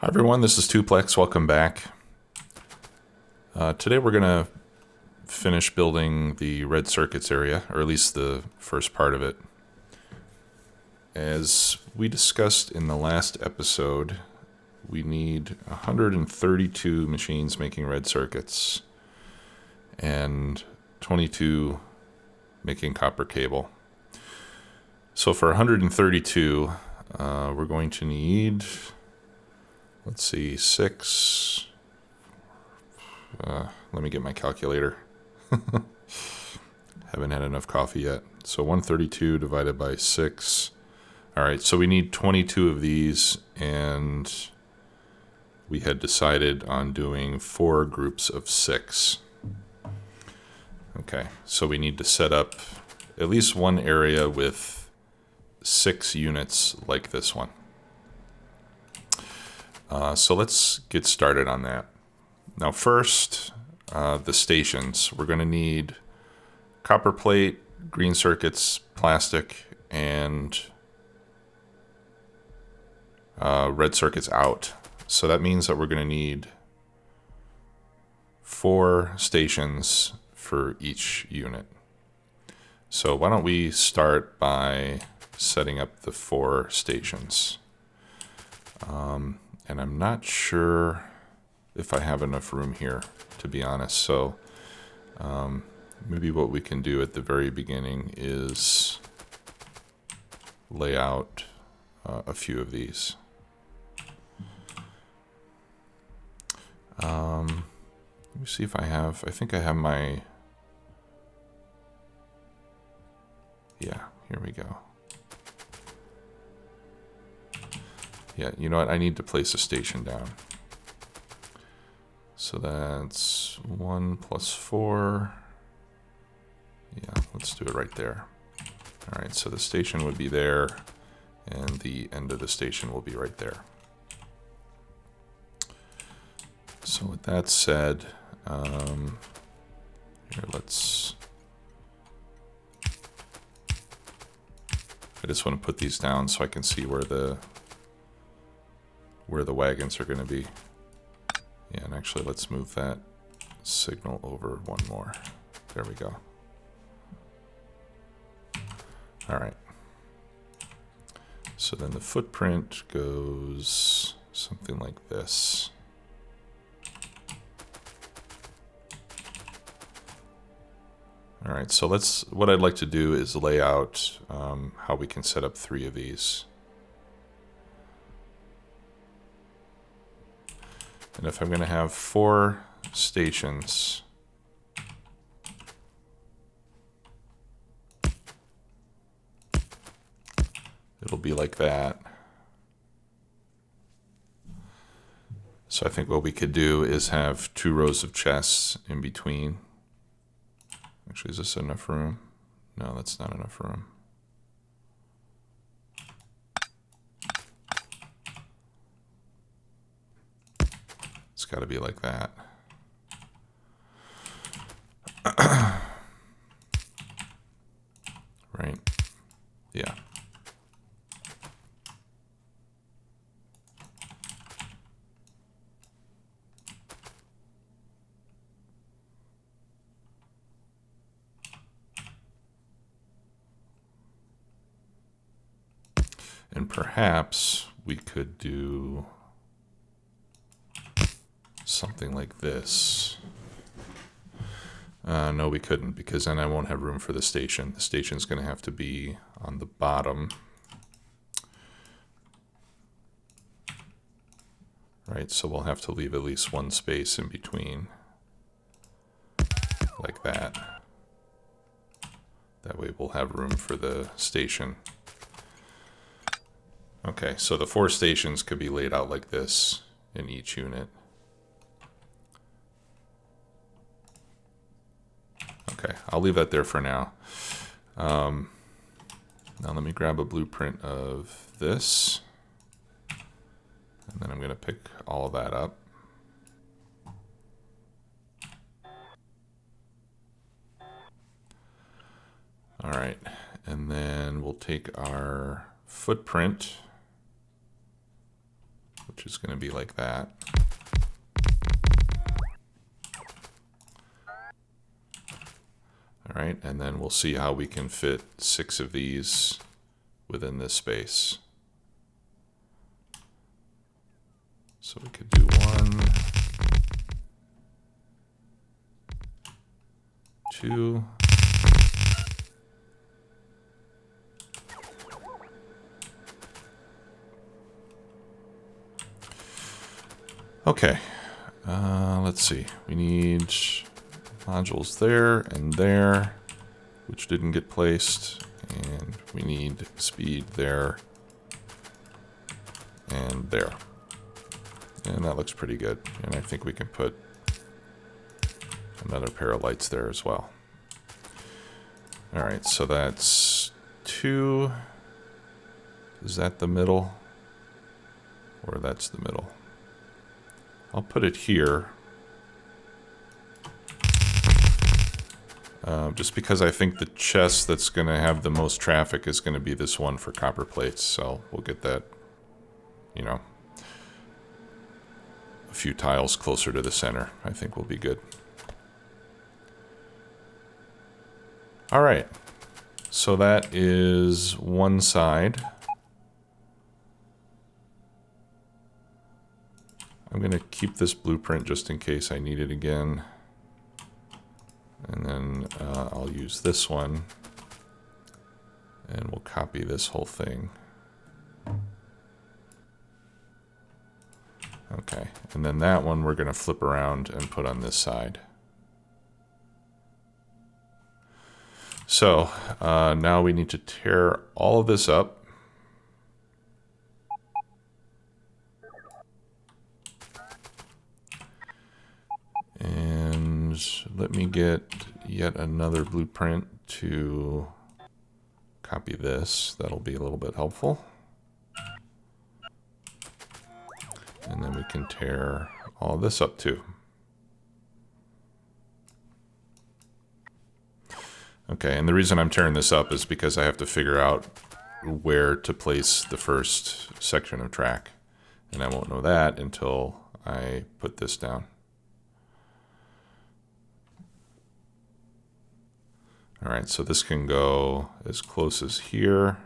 Hi everyone, this is Tuplex. Welcome back. Today we're going to finish building the red circuits area, or at least the first part of it. As we discussed in the last episode, we need 132 machines making red circuits and 22 making copper cable. So for 132, we're going to need, let's see, 6. Let me get my calculator. Haven't had enough coffee yet. So 132 divided by 6. All right, so we need 22 of these, and we had decided on doing 4 groups of 6. Okay, so we need to set up at least one area with 6 units like this one. So let's get started on that. Now first, the stations. We're going to need copper plate, green circuits, plastic, and red circuits out. So that means that we're going to need 4 stations for each unit. So why don't we start by setting up the 4 stations. And I'm not sure if I have enough room here, to be honest. So maybe what we can do at the very beginning is lay out a few of these. Let me see if I think I have my, yeah, here we go. Yeah, you know what? I need to place a station down. So that's 1 plus 4. Yeah, let's do it right there. All right, so the station would be there, and the end of the station will be right there. So with that said, here, I just want to put these down so I can see where the wagons are going to be. Yeah, and actually let's move that signal over one more. There we go. All right. So then the footprint goes something like this. All right, so what I'd like to do is lay out how we can set up 3 of these. And if I'm going to have 4 stations, it'll be like that. So I think what we could do is have 2 rows of chests in between. Actually, is this enough room? No, that's not enough room. It's got to be like that. Right? Yeah. And perhaps we could do something like this. No, we couldn't, because then I won't have room for the station. The station's going to have to be on the bottom. Right, so we'll have to leave at least one space in between. Like that. That way we'll have room for the station. Okay, so the 4 stations could be laid out like this in each unit. Okay, I'll leave that there for now. Now let me grab a blueprint of this. And then I'm going to pick all of that up. All right, and then we'll take our footprint, which which is going to be like that. All right, and then we'll see how we can fit 6 of these within this space. So we could do 1, 2. Okay, let's see. We need modules there and there, which didn't get placed, and we need speed there and there. And that looks pretty good. And I think we can put another pair of lights there as well. All right, so that's 2. Is that the middle? Or that's the middle? I'll put it here. Just because I think the chest that's going to have the most traffic is going to be this one for copper plates. So we'll get that, you know, a few tiles closer to the center. I think we'll be good. All right. So that is one side. I'm going to keep this blueprint just in case I need it again. And then I'll use this one. And we'll copy this whole thing. Okay, and then that one we're going to flip around and put on this side. So now we need to tear all of this up. And let me get yet another blueprint to copy this. That'll be a little bit helpful. And then we can tear all this up too. Okay, and the reason I'm tearing this up is because I have to figure out where to place the first section of track. And I won't know that until I put this down. All right, so this can go as close as here,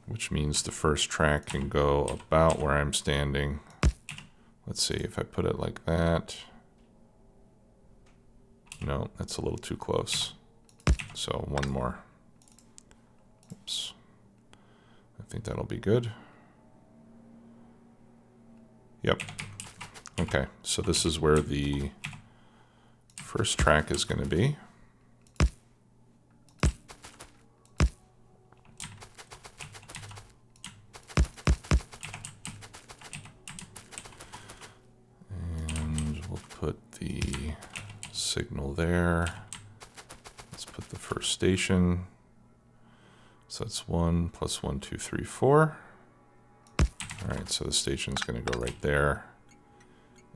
which means the first track can go about where I'm standing. Let's see if I put it like that. No, that's a little too close. So one more. Oops. I think that'll be good. Yep. Okay, so this is where the first track is going to be. And we'll put the signal there. Let's put the first station. So that's 1 + 1, 2, 3, 4. All right, so the station's going to go right there.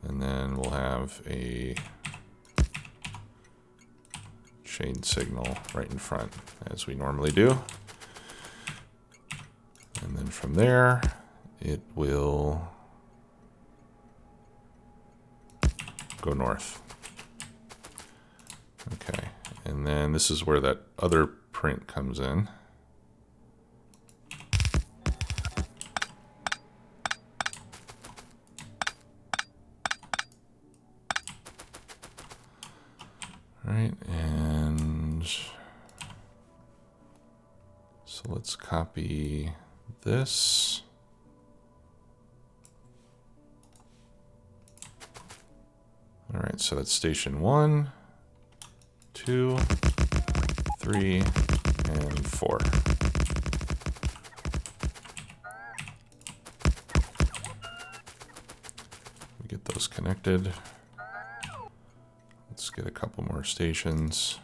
And then we'll have a chain signal right in front, as we normally do. And then from there, it will go north. Okay, and then this is where that other print comes in. Right, and so let's copy this. All right, so that's station 1, 2, 3, and 4. We get those connected. Let's get a couple more stations.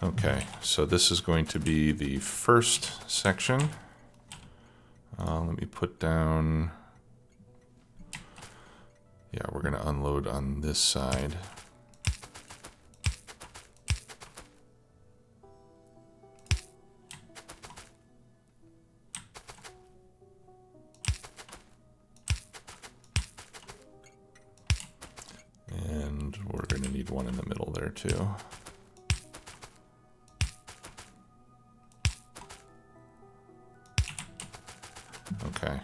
Okay, so this is going to be the first section. Let me put down, yeah, we're going to unload on this side. one in the middle there too. Okay.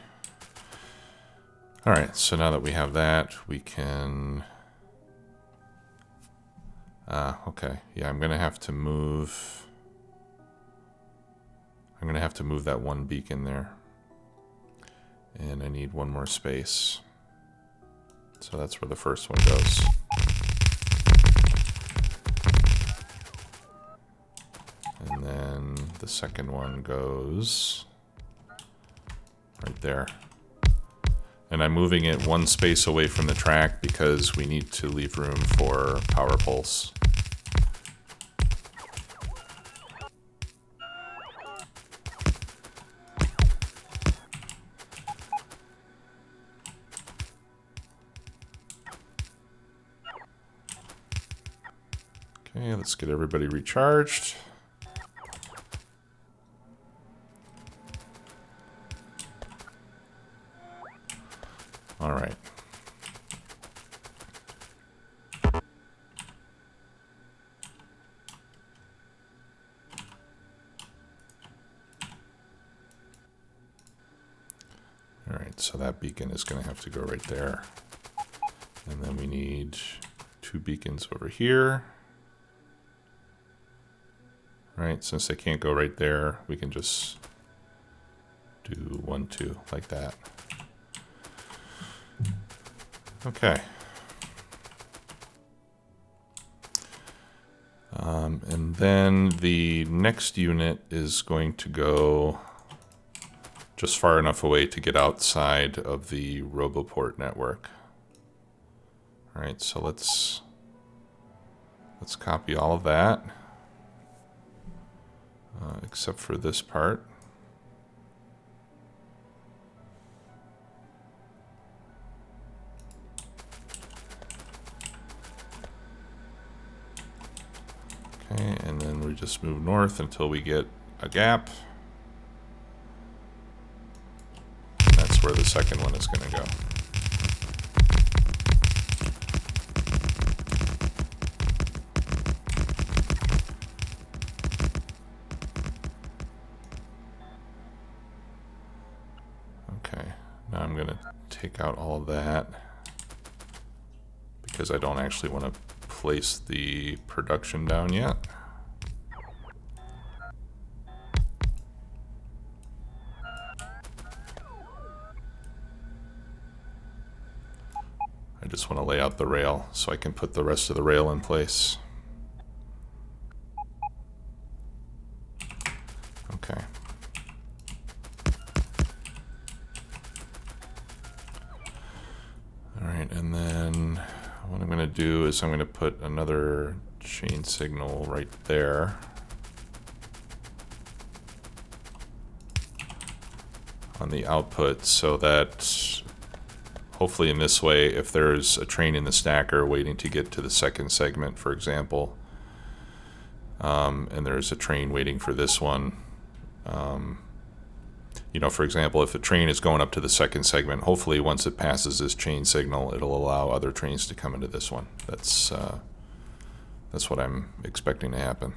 All right, so now that we have that, we can... okay, yeah, I'm gonna have to move that one beacon there. And I need one more space. So that's where the first one goes. And then the second one goes right there. And I'm moving it one space away from the track because we need to leave room for power poles. Okay, let's get everybody recharged. All right. All right, so that beacon is going to have to go right there. And then we need 2 beacons over here. Right, since they can't go right there, we can just do 1, 2, like that. Okay. And then the next unit is going to go just far enough away to get outside of the RoboPort network. All right, so let's copy all of that, except for this part. Okay, and then we just move north until we get a gap. And that's where the second one is going to go. Okay, now I'm going to take out all of that because I don't actually want to place the production down yet. I just want to lay out the rail so I can put the rest of the rail in place. Okay. All right, and then what I'm going to do is I'm going to put another chain signal right there on the output so that hopefully in this way, if there's a train in the stacker waiting to get to the second segment, for example, and there's a train waiting for this one, you know, for example, if a train is going up to the second segment, hopefully once it passes this chain signal, it'll allow other trains to come into this one. That's what I'm expecting to happen.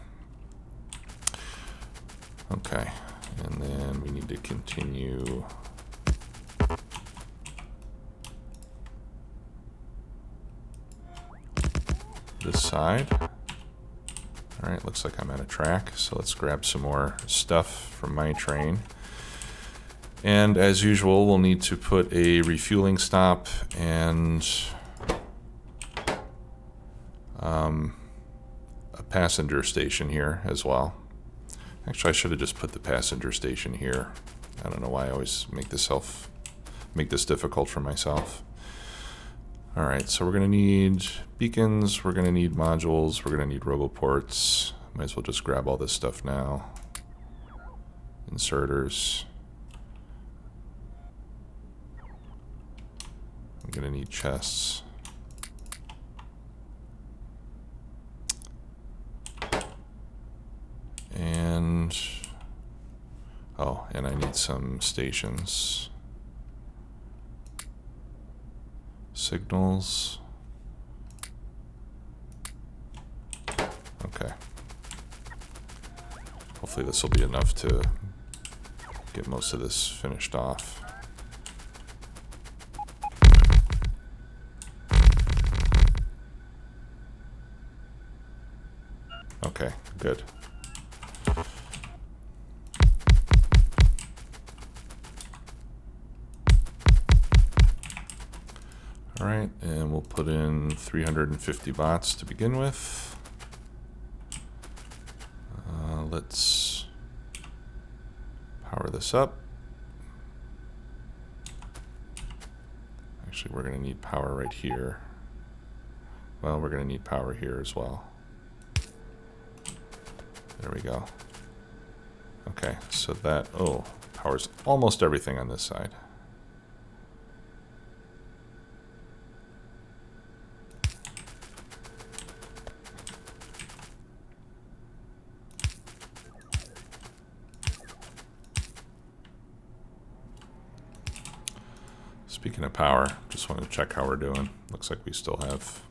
Okay, and then we need to continue this side. All right, looks like I'm at a track, so let's grab some more stuff from my train. And as usual, we'll need to put a refueling stop and a passenger station here as well. Actually, I should have just put the passenger station here. I don't know why I always make this difficult for myself. All right, so we're going to need beacons, we're going to need modules, we're going to need roboports. Might as well just grab all this stuff now. Inserters. I'm going to need chests. And, oh, and I need some stations. Signals. Hopefully this will be enough to get most of this finished off. Okay, good. All right, and we'll put in 350 bots to begin with. Let's power this up. Actually, we're going to need power right here. Well, we're going to need power here as well. There we go. Okay, so that, oh, powers almost everything on this side. Speaking of power, just wanted to check how we're doing. Looks like we still have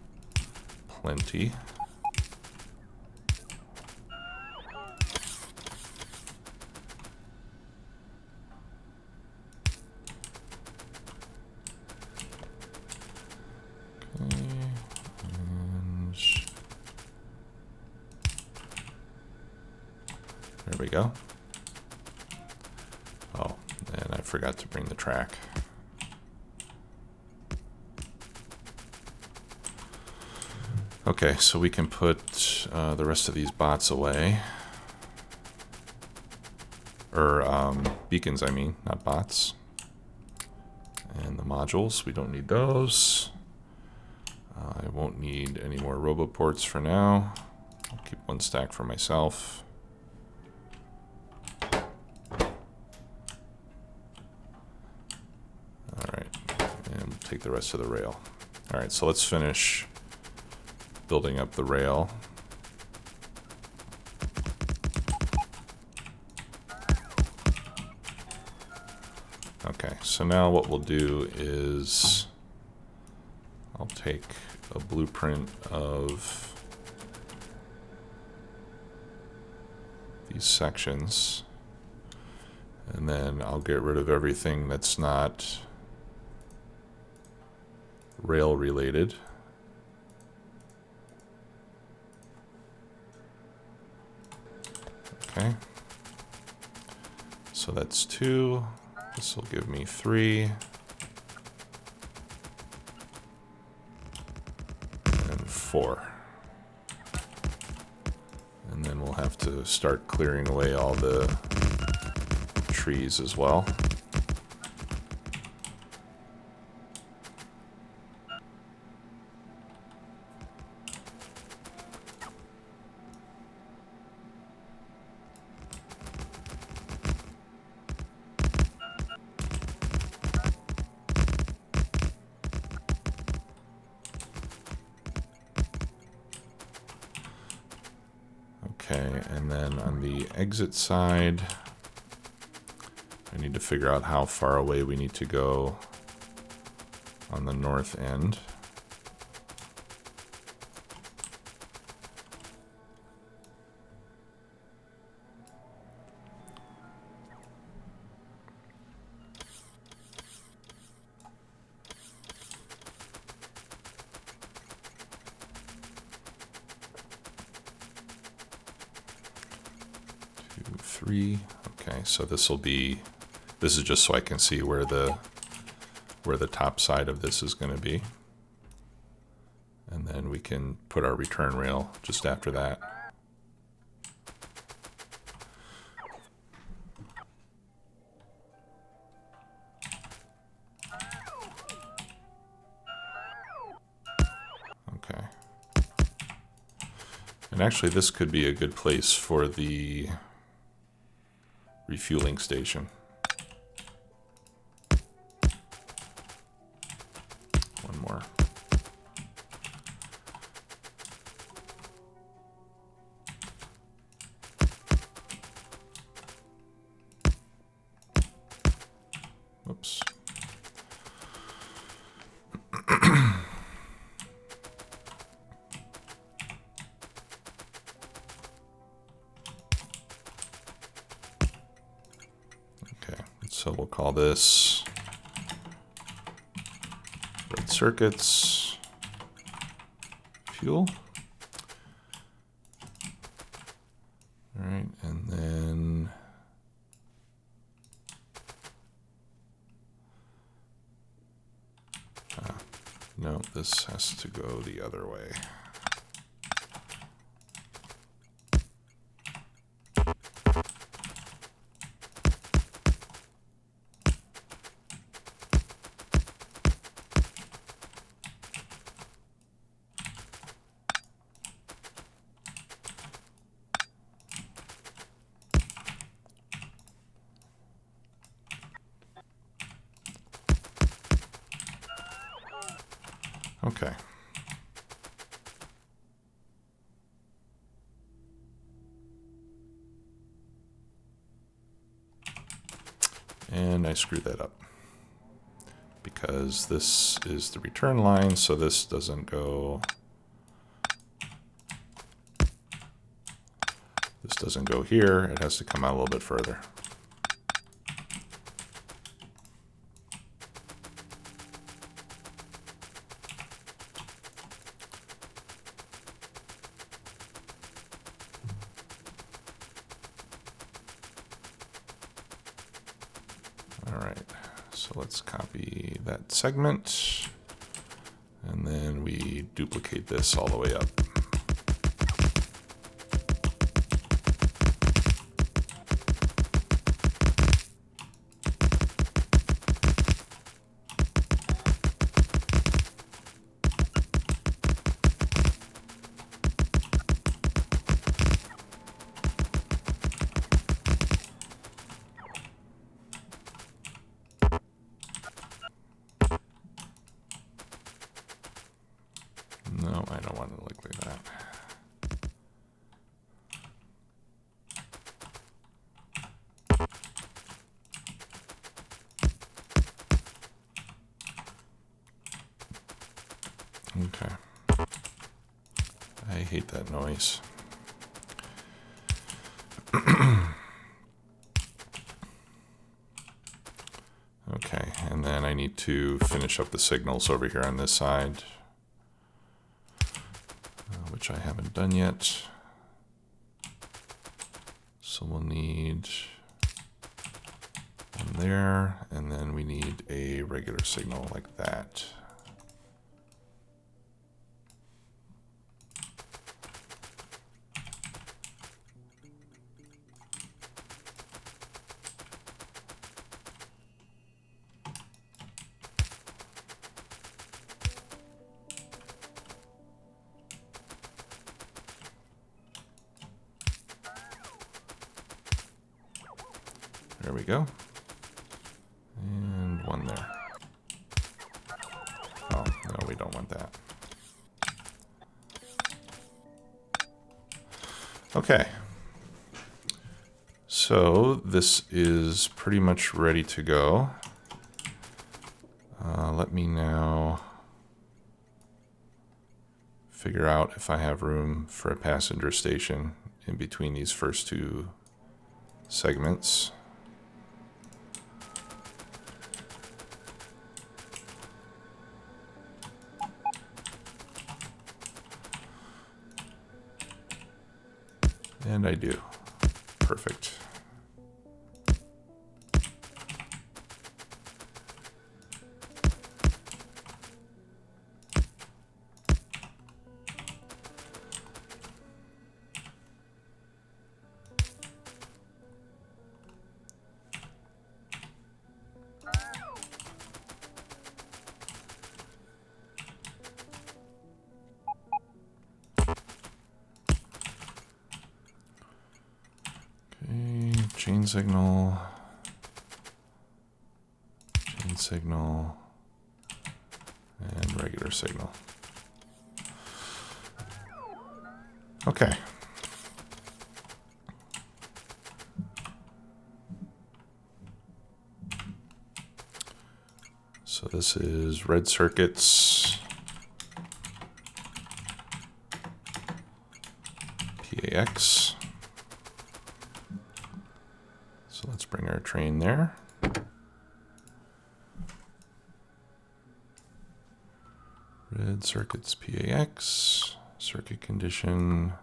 plenty. Okay, and there we go. Oh, and I forgot to bring the track. Okay, so we can put the rest of these bots away. Or beacons, I mean, not bots. And the modules, we don't need those. I won't need any more roboports for now. I'll keep one stack for myself. Alright, and we'll take the rest of the rail. Alright, so let's finish building up the rail. Okay, so now what we'll do is I'll take a blueprint of these sections, and then I'll get rid of everything that's not rail related. Okay, so that's 2. This will give me 3. And 4. And then we'll have to start clearing away all the trees as well. Okay, and then on the exit side, I need to figure out how far away we need to go on the north end. Okay, so this is just so I can see where the top side of this is going to be. And then we can put our return rail just after that. Okay. And actually this could be a good place for the refueling station. One more. Whoops. So we'll call this red circuits fuel. All right, and then no, this has to go the other way. Okay. And I screwed that up because this is the return line, so this doesn't go. This doesn't go here. It has to come out a little bit further. All right, so let's copy that segment, and then we duplicate this all the way up. No, I don't want it to look like that. Okay. I hate that noise. Okay, and then I need to finish up the signals over here on this side, which I haven't done yet. So we'll need one there, and then we need a regular signal like that. There we go. And one there. Oh, no, we don't want that. Okay. So this is pretty much ready to go. Let me now figure out if I have room for a passenger station in between these first two segments. And I do. Perfect. Chain signal, and regular signal. Okay. So this is red circuits, PAX. So let's bring our train there. Red circuits PAX, circuit condition,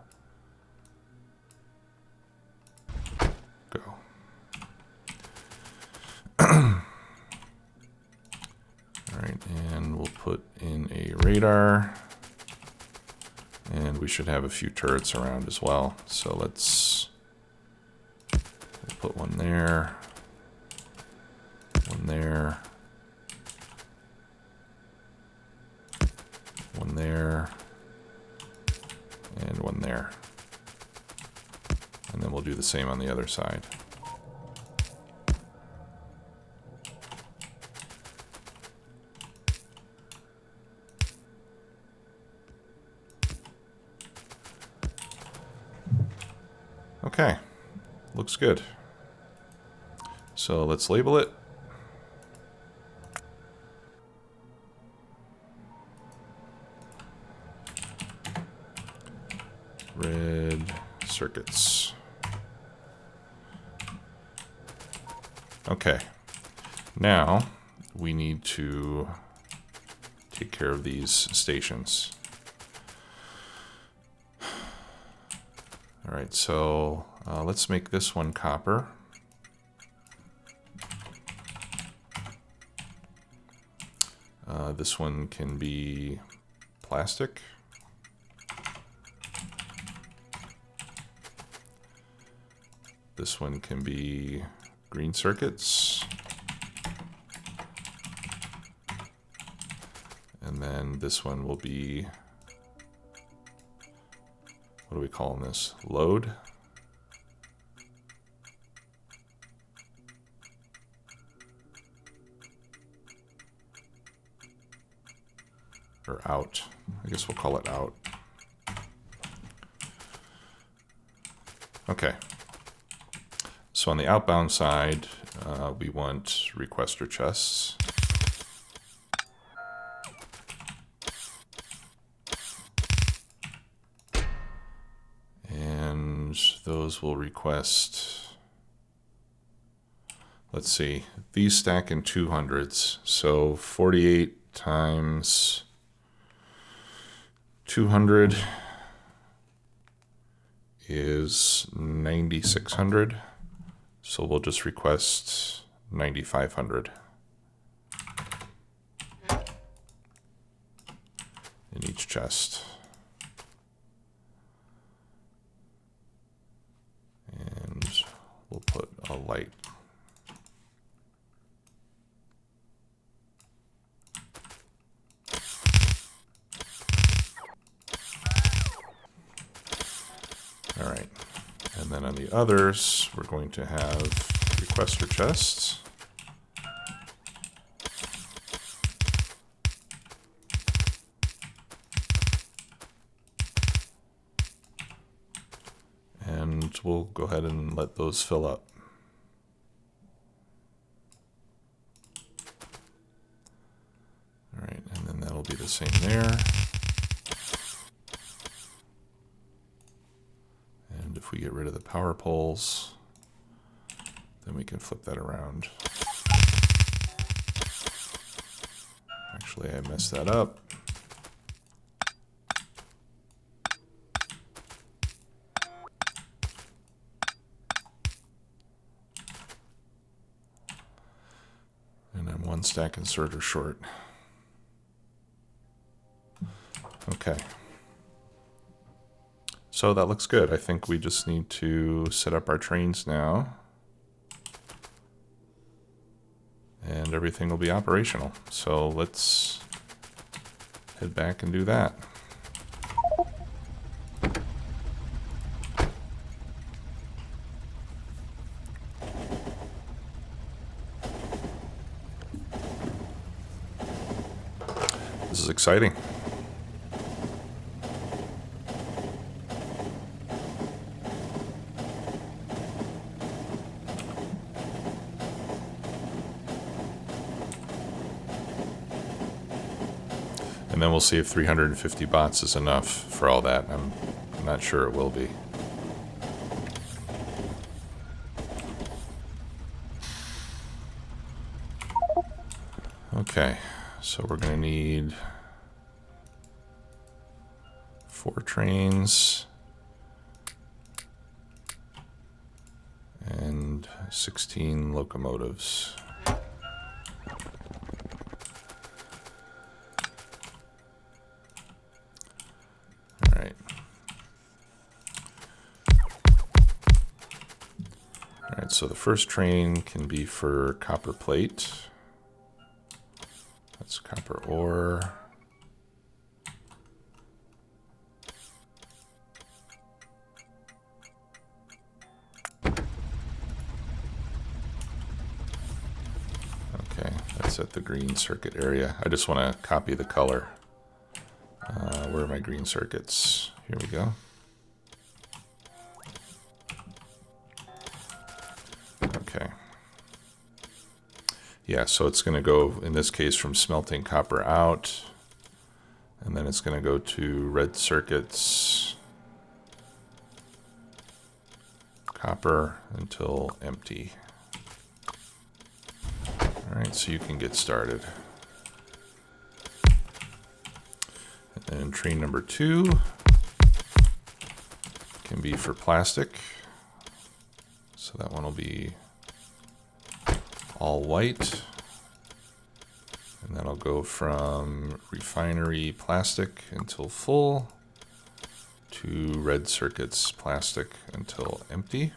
go. All right, and we'll put in a radar, and we should have a few turrets around as well. So we'll put one there, one there, one there, and one there. And then we'll do the same on the other side. Okay, looks good. So let's label it. Red circuits. Okay, now we need to take care of these stations. All right, so let's make this one copper. This one can be plastic. This one can be green circuits. And then this one will be, what are we calling this? Load? Or out. I guess we'll call it out. Okay. So on the outbound side, we want requester chests. And those will request, let's see, these stack in 200s. So 48 times 200 is 9,600. So we'll just request 9,500 in each chest. And we'll put a light. All right. And then on the others, we're going to have requester chests. And we'll go ahead and let those fill up. All right, and then that'll be the same there. If we get rid of the power poles, then we can flip that around. Actually, I messed that up. And I'm one stack inserter short. Okay. So that looks good. I think we just need to set up our trains now. And everything will be operational. So let's head back and do that. This is exciting. And then we'll see if 350 bots is enough for all that. I'm not sure it will be. Okay, so we're going to need 4 trains and 16 locomotives. All right. All right, so the first train can be for copper plate. That's copper ore. Okay, that's at the green circuit area. I just want to copy the color. Where are my green circuits? Here we go. Okay. Yeah, so it's going to go, in this case, from smelting copper out, and then it's going to go to red circuits, copper, until empty. All right, so you can get started. And then train number 2 can be for plastic. So that one will be all white. And that'll go from refinery plastic until full to red circuits plastic until empty.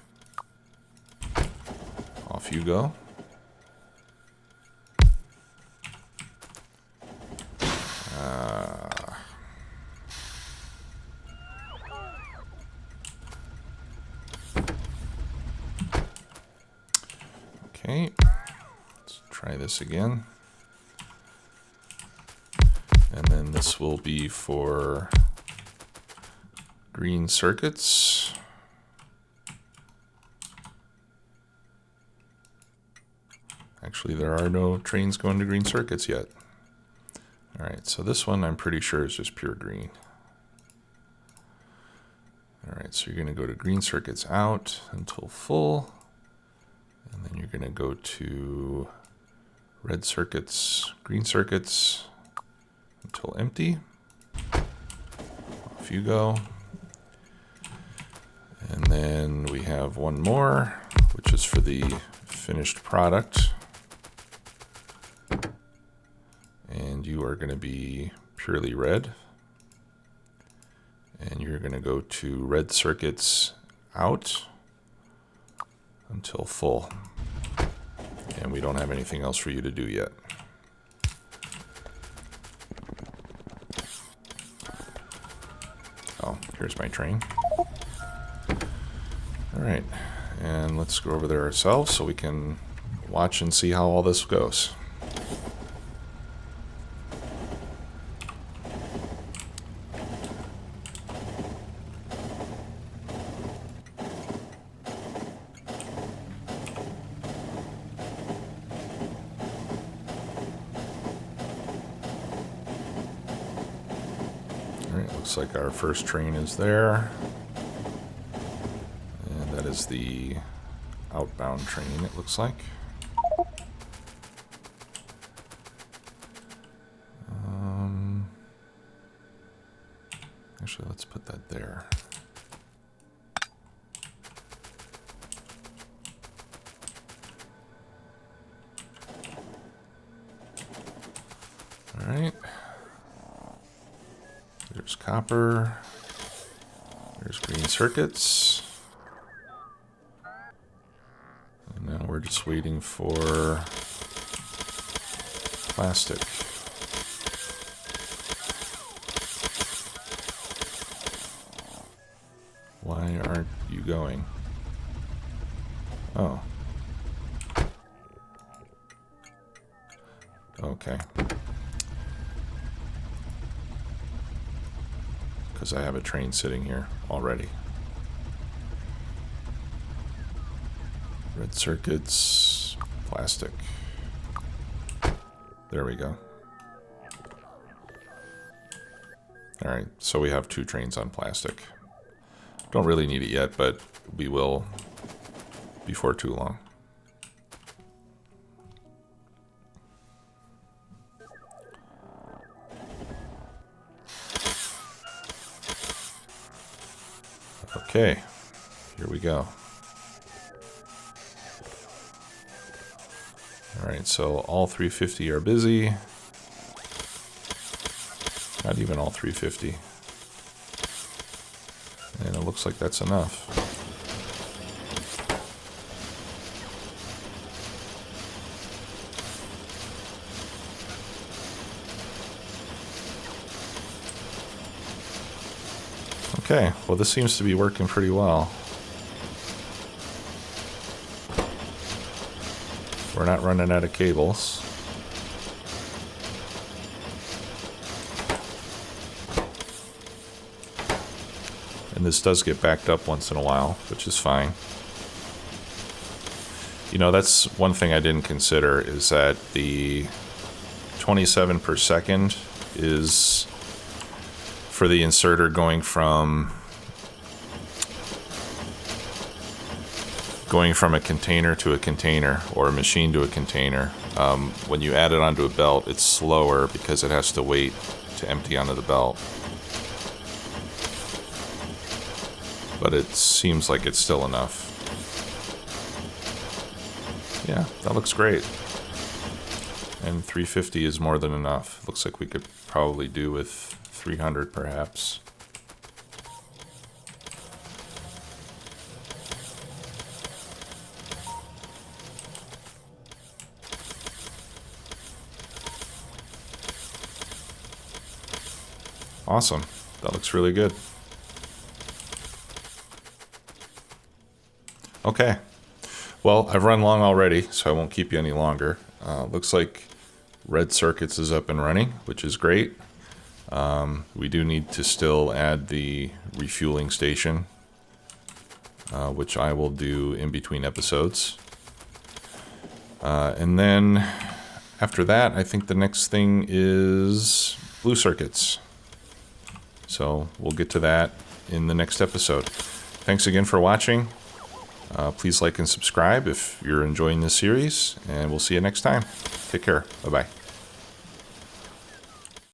Off you go. Okay, let's try this again. And then this will be for green circuits. Actually, there are no trains going to green circuits yet. All right, so this one I'm pretty sure is just pure green. All right, so you're going to go to green circuits out until full. And then you're going to go to red circuits, green circuits until empty. Off you go. And then we have one more, which is for the finished product. And you are going to be purely red. And you're going to go to red circuits out until full. And we don't have anything else for you to do yet. Oh, here's my train. All right, and let's go over there ourselves so we can watch and see how all this goes. Looks like our first train is there. And that is the outbound train, it looks like. Actually, let's put that there. All right. There's copper. There's green circuits. And now we're just waiting for plastic. Why aren't you going? Oh. Okay. Because I have a train sitting here already. Red circuits, plastic. There we go. All right, so we have 2 trains on plastic. Don't really need it yet, but we will before too long. Okay, here we go. All right, so all 350 are busy. Not even all 350. And it looks like that's enough. Okay, well this seems to be working pretty well. We're not running out of cables. And this does get backed up once in a while, which is fine. You know, that's one thing I didn't consider, is that the 27 per second is for the inserter going from a container to a container, or a machine to a container. When you add it onto a belt, it's slower because it has to wait to empty onto the belt. But it seems like it's still enough. Yeah, that looks great. And 350 is more than enough. Looks like we could probably do with 300 perhaps. Awesome. That looks really good. Okay. Well, I've run long already, so I won't keep you any longer. Looks like Red Circuits is up and running, which is great. We do need to still add the refueling station, which I will do in between episodes. And then after that, I think the next thing is blue circuits. So we'll get to that in the next episode. Thanks again for watching. Please like and subscribe if you're enjoying this series, and we'll see you next time. Take care. Bye-bye.